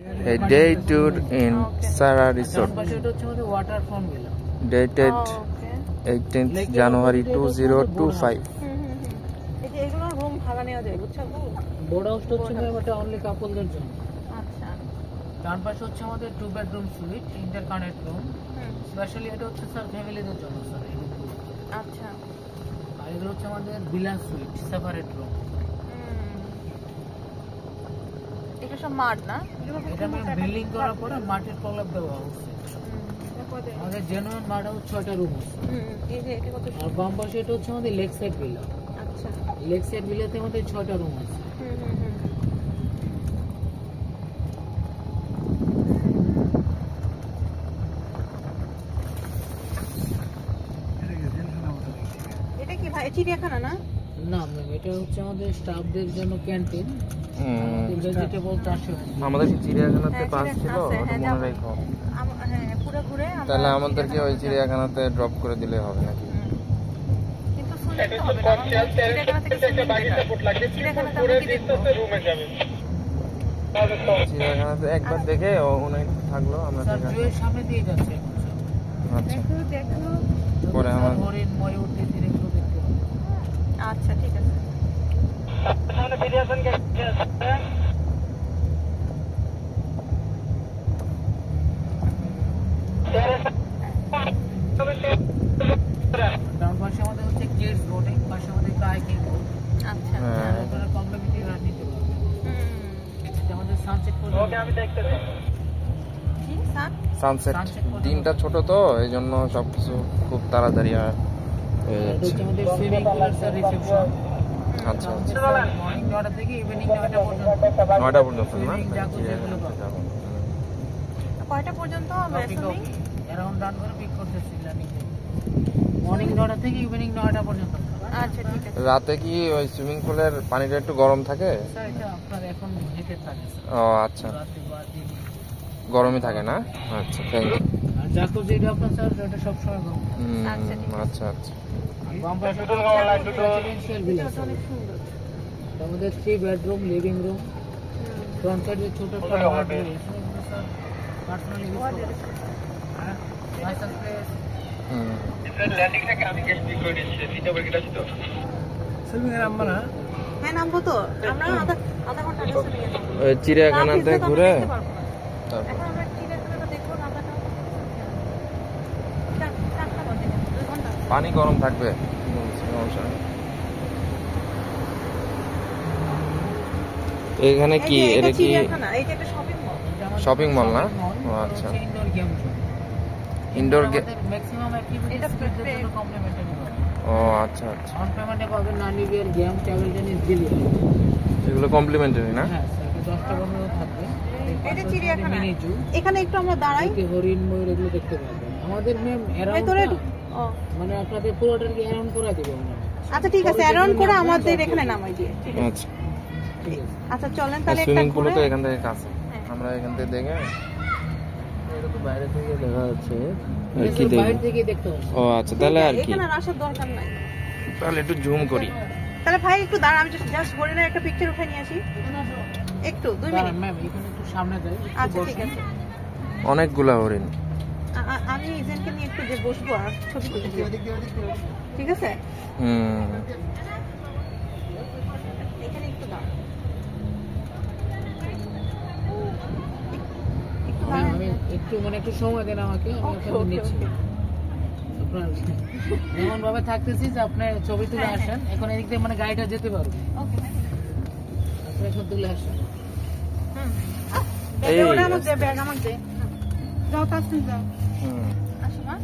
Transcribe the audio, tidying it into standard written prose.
A day tour in Sara Resort. Dated 18th January 2025. Board হাউসটা হচ্ছে এটা only কাপলদের জন্য। আচ্ছা। ডান পাশে হচ্ছে আমাদের 2 bedroom sweet, interconnect room. Specially এটা হচ্ছে স্যার ফ্যামিলিদের জন্য স্যার। আচ্ছা। আর এটা হচ্ছে আমাদের ভিলা সুইট, সেপারেট রুম। এটা সব মাঠ না? এটা বিল্ডিং করার পরে মাটির প্রলেপ দেওয়া হচ্ছে। আমাদের জেনুইন মাঠ হচ্ছে 6টা রুম আছে। এই যে এটা কত? আর বাম পাশে এটা হচ্ছে আমাদের লেক সাইড ভিলা। আচ্ছা। লেক সাইড ভিলাতে আমাদের 6টা রুম আছে। এটা কি ভাই চিড়িয়াখানা না? না ম্যাম, এটা হচ্ছে আমাদের স্টাফদের জন্য ক্যান্টিন। ভেজিটেবল চাষ হয়। আমাদের কি চিড়িয়াখানাতে পাস ছিল মনে রাখো। হ্যাঁ পুরো ঘুরে তাহলে আমাদেরকে ওই চিড়িয়াখানাতে ড্রপ করে দিলে হবে নাকি? কিন্তু শুনতে হবে না। চিড়িয়াখানা থেকে চিড়িয়াখানাতে আমরা কি দেখব? রুমে যাবে। চিড়িয়াখানাতে একবার দেখে অনেক থাকলো আমরা স্যার জুয়ের সামনে দিয়ে যাচ্ছে। আচ্ছা দেখো পরে আমার হরিণ ময়ূর দেখতে দেখতে। আচ্ছা ঠিক আছে। সামনে ভিডিওশন কে ডাউন পাশে আমাদের হচ্ছে কিডস বোটিং, পাশে আমাদের কায়াকিং বোট। আচ্ছা। আপনারা কমপ্লিমেন্টারি রাইড নিতে পারবেন। এটা আমাদের সানসেট পর্যন্ত। ওকে আমি দেখতেছি। কি সানসেট দিনটা ছোট তো এইজন্য সবকিছু খুব তাড়াতাড়ি হয়। এটা হচ্ছে আমাদের সুইমিং পুল আর রিসেপশন। আচ্ছা মর্নিং 9টা থেকে ইভিনিং 9টা পর্যন্ত। 9টা পর্যন্ত না? কয়টা পর্যন্ত হবে সুইমিং? অ্যারাউন্ড ডান করে পিক করতেছিলাম আমি। মর্নিং 9টা থেকে ইভিনিং 9টা পর্যন্ত। আচ্ছা ঠিক আছে। রাতে কি ওই সুইমিং পুলের পানিটা একটু গরম থাকে? স্যার এটা আপনার এখন হিটে থাকে। ও আচ্ছা, রাতে বা দিনে গরমই থাকে না? আচ্ছা থ্যাংক ইউ। আর জাকুজি এটা আপনার স্যার এটা সব সময় গরম। আচ্ছা আচ্ছা। বাম পাশে রেসিডেন্সিয়াল ভিলা অনেক সুন্দর। আমাদের 3 বেডরুম, লিভিং রুম, ফ্রন্ট সাইডে ছোট একটা ওয়ার্ডরোব আছে স্যার। পার্সোনালি ইউজ করতে পারেন। Licence plate. স্যার ল্যান্ডিং থেকে আমি গেস্ট পিক করে দিচ্ছি। ভিডিও বেরটা ছিল। সুইমিং এর আমরা হ্যাঁ নামবো তো। আমরা আধা ঘন্টা আগে চলে গেলাম। ওই চিড়িয়াখানাতে ঘুরে এখন আমরা চিড়িয়াখানাটা দেখব না আধাটা। 4টা বাজে 2 ঘন্টা। পানি গরম থাকবে। এখানে কি এটা কি চিড়িয়াখানা? এই যে একটা শপিং মল। শপিং মল না? ও আচ্ছা। Indoor game zone. Indoor game maximum activities এটা স্কিডদের জন্য কমপ্লিমেন্টারি হবে। ও আচ্ছা আচ্ছা। অন পেমেন্টে পাবেন নানিবিয়ার গেম, ট্রাভেল টেনিস, বিলিয়ার্ড। এগুলো কমপ্লিমেন্টারি না? হ্যাঁ স্যার, 10টা বন্ধ থাকবে। এটা চিড়িয়াখানা। Mini zoo. এখানে একটু আমরা দাঁড়াই। এতে হরিণ ময়ূর এগুলো দেখতে পাবেন। আমাদের ম্যাম ভেতরে মানে আপনাদের পুরোটাকে অ্যারাউন্ড করে দেব আমরা। আচ্ছা ঠিক আছে, অ্যারাউন্ড করে আমাদের এখানে নামাই দিয়ে। আচ্ছা আচ্ছা চলেন তাহলে একটা সুইমিং পুল ঘুরে। তো এখান থেকে কাছে, আমরা এখান থেকে দেখে এটা তো বাইরে থেকে দেখা যাচ্ছে আর কি দেখব। বাইরে থেকে দেখতে পাচ্ছেন। ও আচ্ছা তাহলে আর কি, এখানে আসার দরকার নাই। তাহলে একটু জুম করি। তাহলে ভাই একটু দাঁড়া, আমি জাস্ট হরিণের একটা পিকচার উঠে নিয়ে আসি। একটু 2 মিনিট ম্যাম এখানে একটু সামনে যাই। আচ্ছা ঠিক আছে। অনেকগুলা হরিণ। আমি এজেন্টকে নিয়ে একটু যে বসবো আর ছবি তুলতে। ঠিক আছে? এখানে একটু দাঁড়া। আমি একটু মানে একটু সময় দেন আমাকে, আমি আপনাদের নিচ্ছি। আপনার এমন ভাবে থাকতেছি যে আপনি ছবি তুলে আসেন, এখন এদিক দিয়ে মানে গাড়িটা যেতে পারবে। ওকে আপনি এখন তুলে আসেন। এই ওটা আমাকে ব্যাগ আমাকে দে। যাও তাসিন যাও। আসো মা।